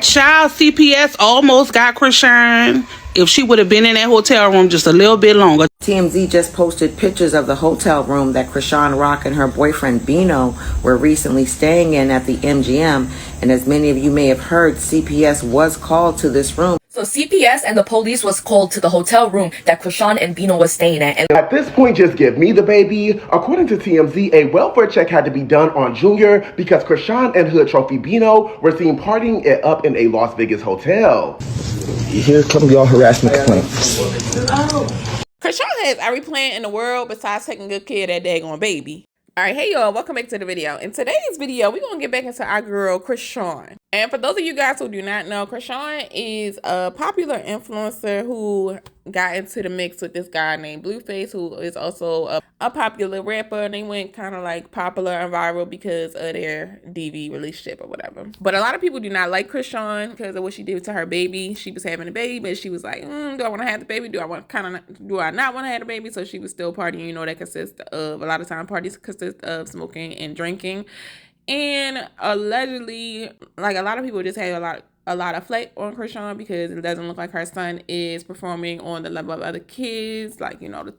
Child, CPS almost got Chrisean if she would have been in that hotel room just a little bit longer. TMZ just posted pictures of the hotel room that Chrisean Rock and her boyfriend Bino were recently staying in at the MGM. And as many of you may have heard, CPS was called to this room. So CPS and the police was called to the hotel room that Chrisean and Bino was staying at. And at this point, just give me the baby. According to TMZ, a welfare check had to be done on Junior because Chrisean and hood trophy Bino were seen partying it up in a Las Vegas hotel. Here come your harassment complaints. Chrisean has every plan in the world besides taking good care of that daggone baby. Alright, hey y'all, welcome back to the video. In today's video, we're going to get back into our girl, Chrisean. And for those of you guys who do not know, Chrisean is a popular influencer who got into the mix with this guy named Blueface, who is also a popular rapper. And they went kind of like popular and viral because of their DV relationship or whatever. But a lot of people do not like Chrisean because of what she did to her baby. She was having a baby, but she was like, do I want to have the baby? Do I not want to have the baby? So she was still partying. You know, that consists of, a lot of time parties consist of smoking and drinking. And allegedly, like, a lot of people just had a lot of flack on Chrisean because it doesn't look like her son is performing on the level of other kids, like, you know, the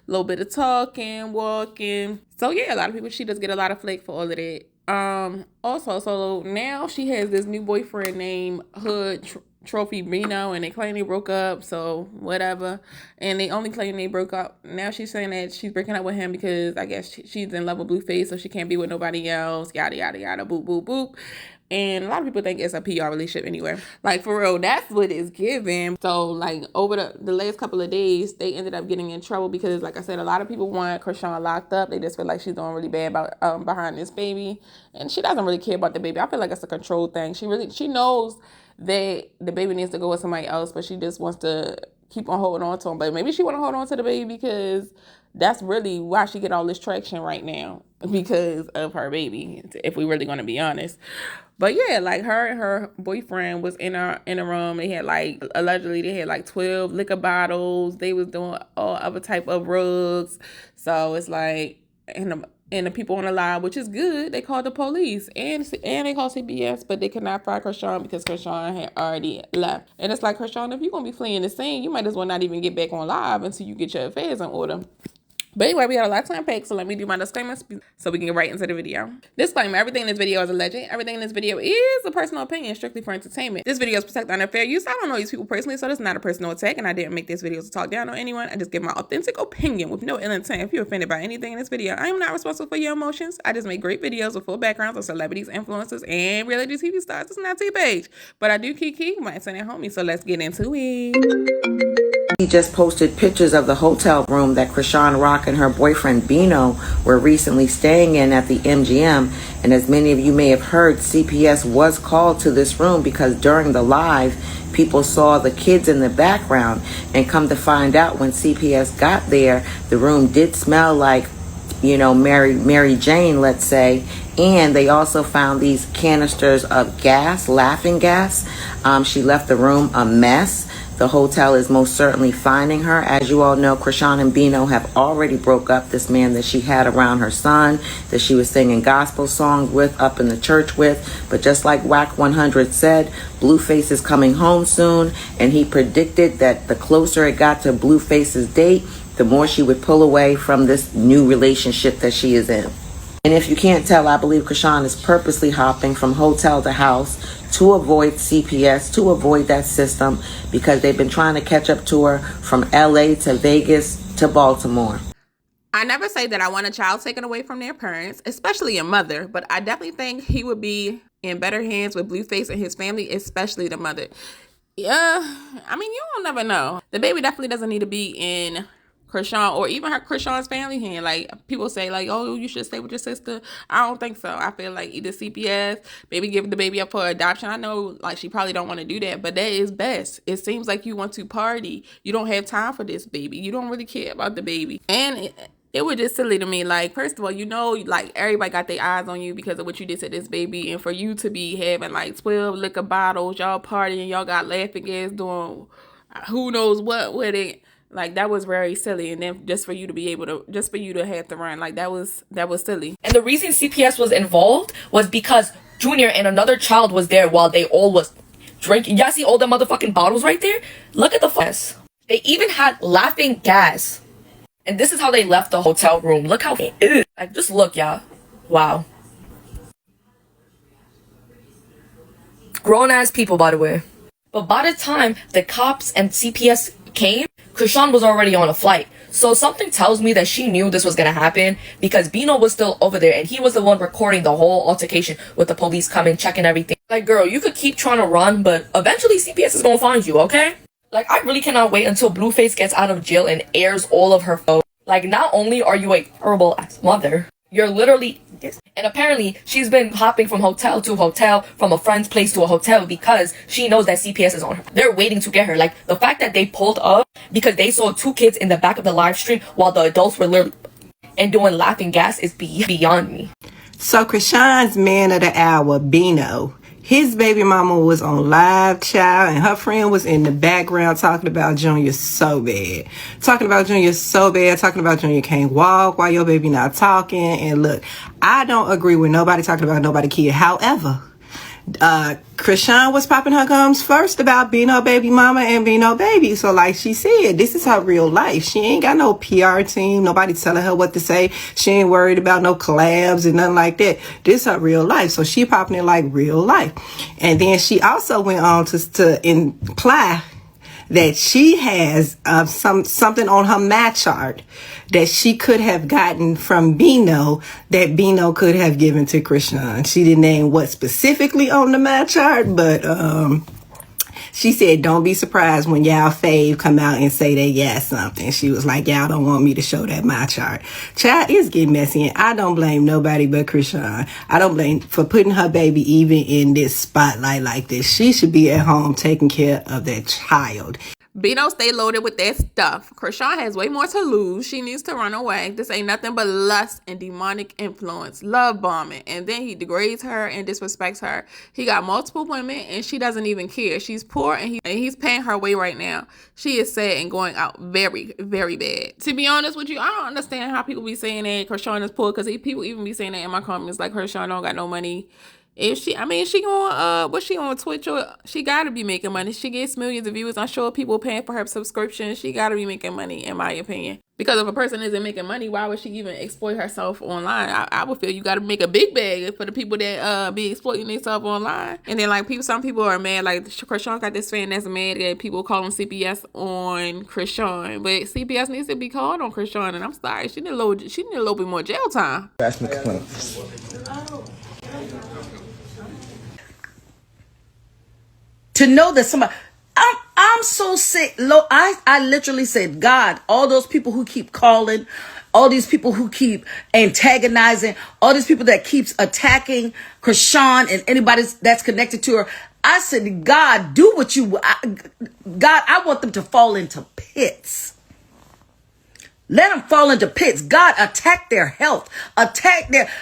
little bit of talking, walking. So yeah, a lot of people, she does get a lot of flack for all of that. Also, so now she has this new boyfriend named Hood Trophy Bino, and they claim they broke up, so whatever. And they only claim they broke up. Now she's saying that she's breaking up with him because I guess she's in love with Blueface, so she can't be with nobody else, yada yada yada, boop boop boop. And a lot of people think it's a PR relationship anyway. Like, for real, that's what it's given. So, like, over the last couple of days, they ended up getting in trouble because, like I said, a lot of people want Chrisean locked up. They just feel like she's doing really bad about behind this baby. And she doesn't really care about the baby. I feel like it's a control thing. She knows that the baby needs to go with somebody else, but she just wants to keep on holding on to him. But maybe she want to hold on to the baby because that's really why she get all this traction right now, because of her baby, if we really going to be honest. But yeah, like, her and her boyfriend was in a room. They had, like, allegedly they had like 12 liquor bottles. They was doing all other type of drugs. So it's like, and the people on the line, which is good, they called the police and they called CPS, but they could not fire Chrisean because Chrisean had already left. And it's like, Chrisean, if you're gonna be fleeing the scene, you might as well not even get back on live until you get your affairs in order. But anyway, we had a lot to unpack, so let me do my disclaimers so we can get right into the video. Disclaimer, everything in this video is alleged. Everything in this video is a personal opinion, strictly for entertainment. This video is protected under fair use. I don't know these people personally, so this is not a personal attack, and I didn't make this video to talk down on anyone. I just give my authentic opinion with no ill intent. If you're offended by anything in this video, I am not responsible for your emotions. I just make great videos with full backgrounds of celebrities, influencers, and reality TV stars. It's not T-Page, but I do kiki my internet homie, so let's get into it. He just posted pictures of the hotel room that Chrisean Rock and her boyfriend Bino were recently staying in at the MGM. And as many of you may have heard, CPS was called to this room because during the live, people saw the kids in the background. And come to find out, when CPS got there, the room did smell like, you know, Mary Jane, let's say. And they also found these canisters of gas, laughing gas. She left the room a mess. The hotel is most certainly finding her. As you all know, Chrisean and Bino have already broke up. This man that she had around her son, that she was singing gospel songs with, up in the church with. But just like Whack 100 said, Blueface is coming home soon. And he predicted that the closer it got to Blueface's date, the more she would pull away from this new relationship that she is in. And if you can't tell, I believe Chrisean is purposely hopping from hotel to house to avoid CPS, to avoid that system, because they've been trying to catch up to her from LA to Vegas to Baltimore. I never say that I want a child taken away from their parents, especially a mother, but I definitely think he would be in better hands with Blueface and his family, especially the mother. Yeah, I mean, you don't never know. The baby definitely doesn't need to be in Chrisean or even Chrisean's family hand. Like, people say, like, oh, you should stay with your sister. I don't think so. I feel like either CPS, maybe give the baby up for adoption. I know, like, she probably don't want to do that, but that is best. It seems like you want to party. You don't have time for this baby. You don't really care about the baby. And it was just silly to me. Like, first of all, you know, like, everybody got their eyes on you because of what you did to this baby. And for you to be having, like, 12 liquor bottles, y'all partying, y'all got laughing gas, doing who knows what with it. Like, that was very silly. And then just for you to have to run, like, that was silly. And the reason CPS was involved was because Junior and another child was there while they all was drinking. Y'all see all the motherfucking bottles right there? Look at the fuss. They even had laughing gas. And this is how they left the hotel room. Look how like, just look, y'all. Wow. Grown ass people, by the way. But by the time the cops and CPS came, Chrisean was already on a flight. So something tells me that she knew this was gonna happen because Bino was still over there and he was the one recording the whole altercation with the police coming, checking everything. Like, girl, you could keep trying to run, but eventually CPS is gonna find you, okay? Like, I really cannot wait until Blueface gets out of jail and airs all of her photos. Like, not only are you a horrible ass mother, you're literally this. And apparently, she's been hopping from hotel to hotel, from a friend's place to a hotel because she knows that CPS is on her. They're waiting to get her. Like, the fact that they pulled up because they saw 2 kids in the back of the live stream while the adults were literally and doing laughing gas is beyond me. So Chrisean's man of the hour, Bino, his baby mama was on live, child, and her friend was in the background talking about Junior so bad. Talking about Junior so bad, talking about Junior can't walk while your baby not talking. And look, I don't agree with nobody talking about nobody kid. However, Chrisean was popping her gums first about Bino baby mama and Bino baby. So like she said, this is her real life. She ain't got no PR team. Nobody telling her what to say. She ain't worried about no collabs and nothing like that. This is her real life. So she popping it like real life. And then she also went on to imply that she has something on her mat chart that she could have gotten from Bino that Bino could have given to Chrisean. She didn't name what specifically on the mat chart, but she said, don't be surprised when y'all fave come out and say they got something. She was like, y'all don't want me to show that my chart. Child, it's getting messy, and I don't blame nobody but Chrisean. I don't blame for putting her baby even in this spotlight like this. She should be at home taking care of that child. Bino stay loaded with that stuff. Chrisean has way more to lose. She needs to run away. This ain't nothing but lust and demonic influence, love bombing. And then he degrades her and disrespects her. He got multiple women and she doesn't even care. She's poor and he's paying her way right now. She is sad and going out very, very bad. To be honest with you, I don't understand how people be saying that Chrisean is poor, because people even be saying that in my comments, like Chrisean don't got no money. If she, I mean, she on, what's she on Twitch? Or she gotta be making money. She gets millions of views. I'm sure people paying for her subscription. She gotta be making money, in my opinion. Because if a person isn't making money, why would she even exploit herself online? I would feel you gotta make a big bag for the people that be exploiting themselves online. And then like some people are mad. Like Chrisean got this fan that's mad that people calling CPS on Chrisean, but CPS needs to be called on Chrisean. And I'm sorry, she need a little bit more jail time. Harassment complaints. To know that somebody, I'm so sick. I literally said, God, all those people who keep calling, all these people who keep antagonizing, all these people that keeps attacking Chrisean and anybody that's connected to her. I said, God, do what you, God, I want them to fall into pits. Let them fall into pits. God, attack their health,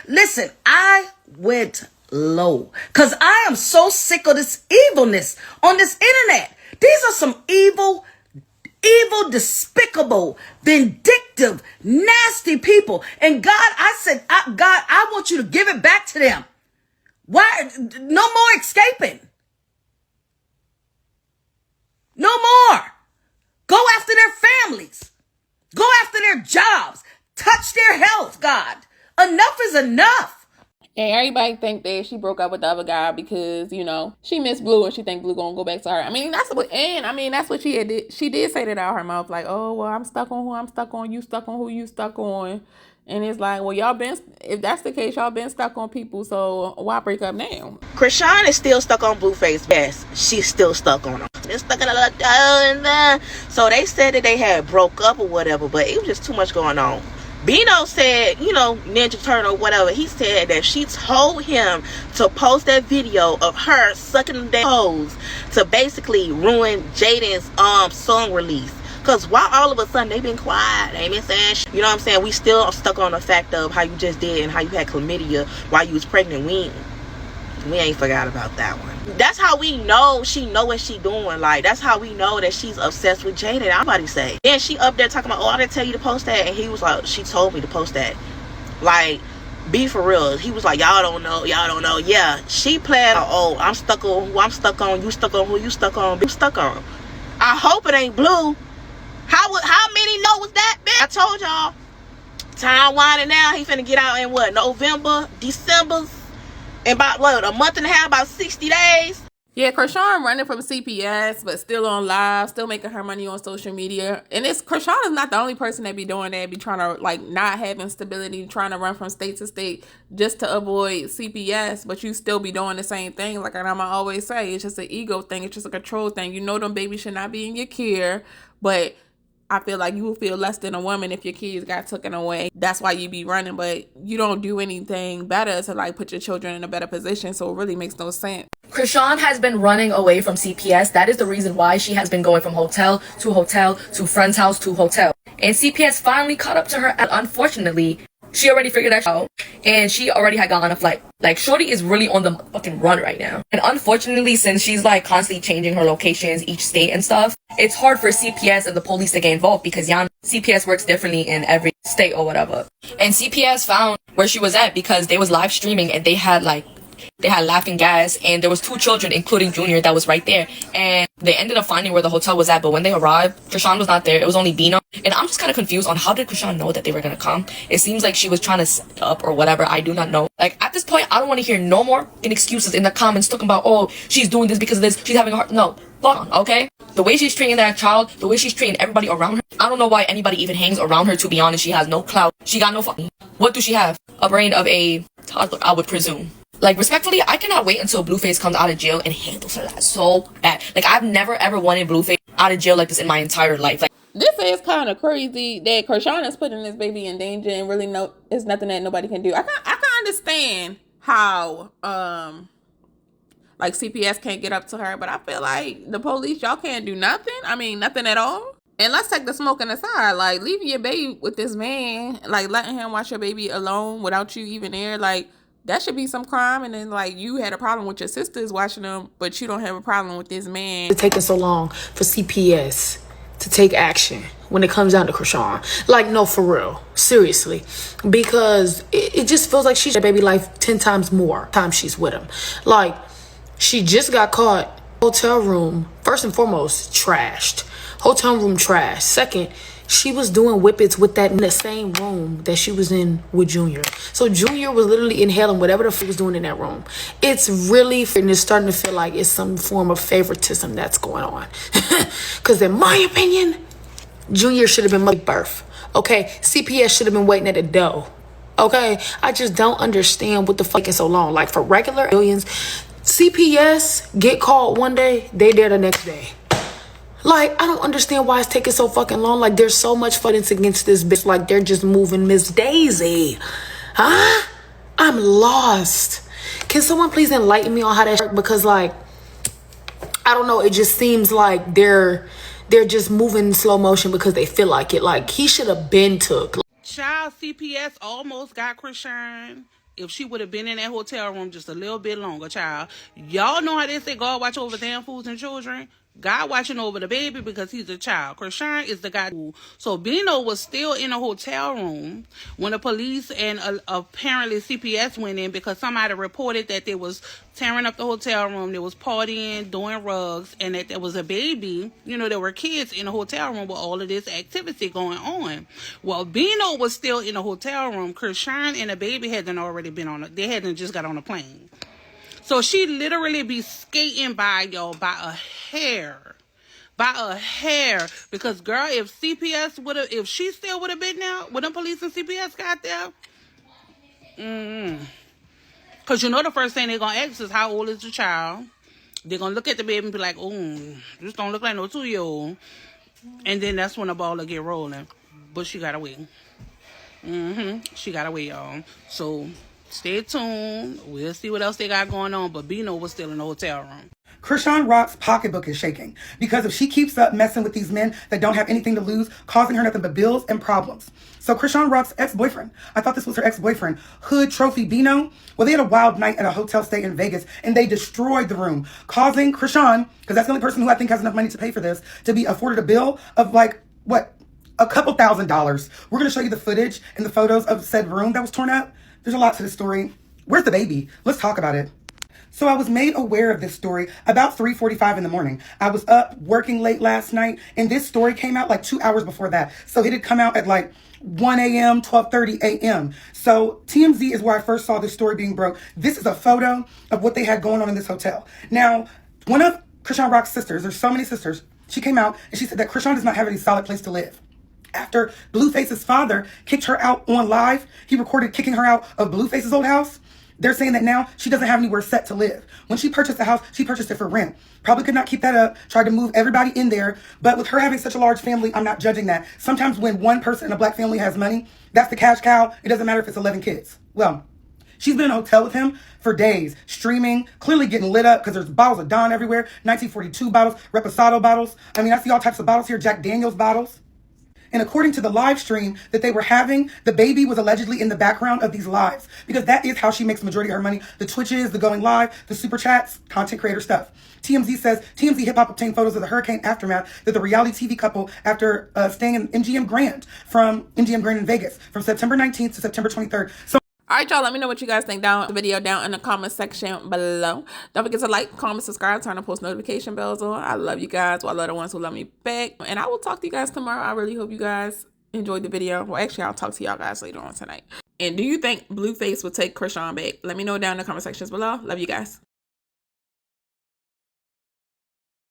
listen, I went low because I am so sick of this evilness on this internet. These are some evil, despicable, vindictive, nasty people. And God, I said, God, I want you to give it back to them. Why? No more escaping. No more. Go after their families. Go after their jobs. Touch their health, God. Enough is enough. And everybody think that she broke up with the other guy because, you know, she missed Blue and she think Blue gonna go back to her. I mean, that's what she did. She did say that out her mouth, like, oh, well, I'm stuck on who I'm stuck on. You stuck on who you stuck on. And it's like, well, if that's the case, y'all been stuck on people. So why break up now? Chrisean is still stuck on Blueface. Yes, she's still stuck on him. They're stuck in so they said that they had broke up or whatever, but it was just too much going on. Bino said, you know, Ninja Turtle, whatever, he said that she told him to post that video of her sucking their toes to basically ruin Jaden's song release. Because why all of a sudden they been quiet, they ain't been saying shit. You know what I'm saying? We still stuck on the fact of how you just did and how you had chlamydia while you was pregnant. We ain't forgot about that one. That's how we know she know what she doing. Like, that's how we know that she's obsessed with Jaden. Everybody say. Then she up there talking about, oh, I didn't tell you to post that. And he was like, she told me to post that. Like, Be for real. He was like, y'all don't know. Yeah, she played, oh, I'm stuck on who I'm stuck on. You stuck on who you stuck on. I'm stuck on. I hope it ain't Blue. How many know was that, bitch? I told y'all. Time winding down. He finna get out in what? November, December? In about, what, a month and a half, about 60 days? Yeah, Chrisean running from CPS, but still on live, still making her money on social media. And Chrisean is not the only person that be doing that, be trying to, like, not having stability, trying to run from state to state just to avoid CPS, but you still be doing the same thing. Like I'm always say, it's just an ego thing. It's just a control thing. You know them babies should not be in your care, but I feel like you will feel less than a woman if your kids got taken away. That's why you be running, but you don't do anything better to like put your children in a better position. So it really makes no sense. Chrisean has been running away from CPS. That is the reason why she has been going from hotel to friend's house to hotel. And CPS finally caught up to her. And unfortunately, she already figured that out. And she already had gone on a flight. Like, shorty is really on the fucking run right now. And unfortunately, since she's like constantly changing her locations, each state and stuff, it's hard for CPS and the police to get involved because CPS works differently in every state or whatever. And CPS found where she was at because they was live streaming and they had laughing gas, and there was 2 children, including Junior, that was right there. And they ended up finding where the hotel was at, but when they arrived, Chrisean was not there. It was only Bino. And I'm just kind of confused on how did Chrisean know that they were going to come? It seems like she was trying to set up or whatever. I do not know. Like, at this point, I don't want to hear no more excuses in the comments talking about, oh, she's doing this because of this. She's having a heart. No. Fuck on, okay? The way she's treating that child, the way she's treating everybody around her, I don't know why anybody even hangs around her, to be honest. She has no clout. She got no fucking... What does she have? A brain of a toddler, I would presume. Like, respectfully, I cannot wait until Blueface comes out of jail and handles her that so bad. Like, I've never ever wanted Blueface out of jail like this in my entire life. Like, this is kind of crazy that Chrisean is putting this baby in danger and really it's nothing that nobody can do. I can understand how like CPS can't get up to her, but I feel like the police, y'all can't do nothing. I mean, nothing at all. And let's take the smoking aside. Like, leaving your baby with this man, like letting him watch your baby alone without you even there, like, that should be some crime. And then, like, you had a problem with your sisters watching them, but you don't have a problem with this man. It's taking so long for CPS to take action when it comes down to Chrisean. Like, no, for real. Seriously. Because it just feels like she's a baby life 10 times more time she's with him. Like, she just got caught. Hotel room, first and foremost, trashed. Hotel room trash. Second, she was doing whippets with that in the same room that she was in with Junior. So Junior was literally inhaling whatever the fuck was doing in that room. It's really, and it's starting to feel like it's some form of favoritism that's going on. Because in my opinion, Junior should have been birth. Okay, CPS should have been waiting at the door. Okay, I just don't understand what the fuck is so long. Like, for regular aliens, CPS get called one day, they there the next day. Like, I don't understand why it's taking so fucking long. Like, there's so much evidence against this bitch. Like, they're just moving Miss Daisy. Huh? I'm lost. Can someone please enlighten me on how that works? Because, like, I don't know. It just seems like they're just moving in slow motion because they feel like it. Like, he should have been took. Child, CPS almost got Chrisean. If she would have been in that hotel room just a little bit longer, child. Y'all know how they say God watch over damn fools and children? God watching over the baby because he's a child. Chrisean is the guy. So Bino was still in a hotel room when the police and apparently CPS went in because somebody reported that they was tearing up the hotel room. They was partying, doing rugs, and that there was a baby. You know, there were kids in the hotel room with all of this activity going on. Well, Bino was still in the hotel room. Chrisean and the baby hadn't already been they hadn't just got on a plane. So she literally be skating by, y'all, by a hair. By a hair. Because, girl, if she still would have been there, when the police and CPS got there, because you know the first thing they're going to ask is how old is the child. They're going to look at the baby and be like, oh, this don't look like no 2-year-old. And then that's when the ball will get rolling. But she got away. She got away, y'all. So stay tuned. We'll see what else they got going on. But Bino was still in the hotel room. Chrisean Rock's pocketbook is shaking because if she keeps up messing with these men that don't have anything to lose, causing her nothing but bills and problems. So Chrisean Rock's ex-boyfriend, I thought this was her ex-boyfriend, Hood Trophy Bino. Well, they had a wild night at a hotel stay in Vegas and they destroyed the room, causing Chrisean, because that's the only person who I think has enough money to pay for this, to be afforded a bill of like, what, a couple $1,000s. We're going to show you the footage and the photos of said room that was torn up. There's a lot to the story. Where's the baby? Let's talk about it. So I was made aware of this story about 3:45 in the morning. I was up working late last night, and this story came out like 2 hours before that. So it had come out at like 1 a.m., 12:30 a.m. So TMZ is where I first saw this story being broke. This is a photo of what they had going on in this hotel. Now, one of Chrisean Rock's sisters, there's so many sisters, she came out and she said that Chrisean does not have any solid place to live. After Blueface's father kicked her out on live, he recorded kicking her out of Blueface's old house. They're saying that now she doesn't have anywhere set to live. When she purchased the house, she purchased it for rent. Probably could not keep that up, tried to move everybody in there. But with her having such a large family, I'm not judging that. Sometimes when one person in a black family has money, that's the cash cow. It doesn't matter if it's 11 kids. Well, she's been in a hotel with him for days, streaming, clearly getting lit up because there's bottles of Don everywhere, 1942 bottles, Reposado bottles. I mean, I see all types of bottles here, Jack Daniels bottles. And according to the live stream that they were having, the baby was allegedly in the background of these lives because that is how she makes the majority of her money. The Twitches, the going live, the super chats, content creator stuff. TMZ says TMZ Hip Hop obtained photos of the hurricane aftermath that the reality TV couple after staying in MGM Grand in Vegas from September 19th to September 23rd. So All right, y'all, let me know what you guys think down the video down in the comment section below. Don't forget to like, comment, subscribe, turn on post notification bells on. I love you guys. Well, I love the ones who love me back. And I will talk to you guys tomorrow. I really hope you guys enjoyed the video. Well, actually, I'll talk to y'all guys later on tonight. And do you think Blueface will take Chrisean back? Let me know down in the comment sections below. Love you guys.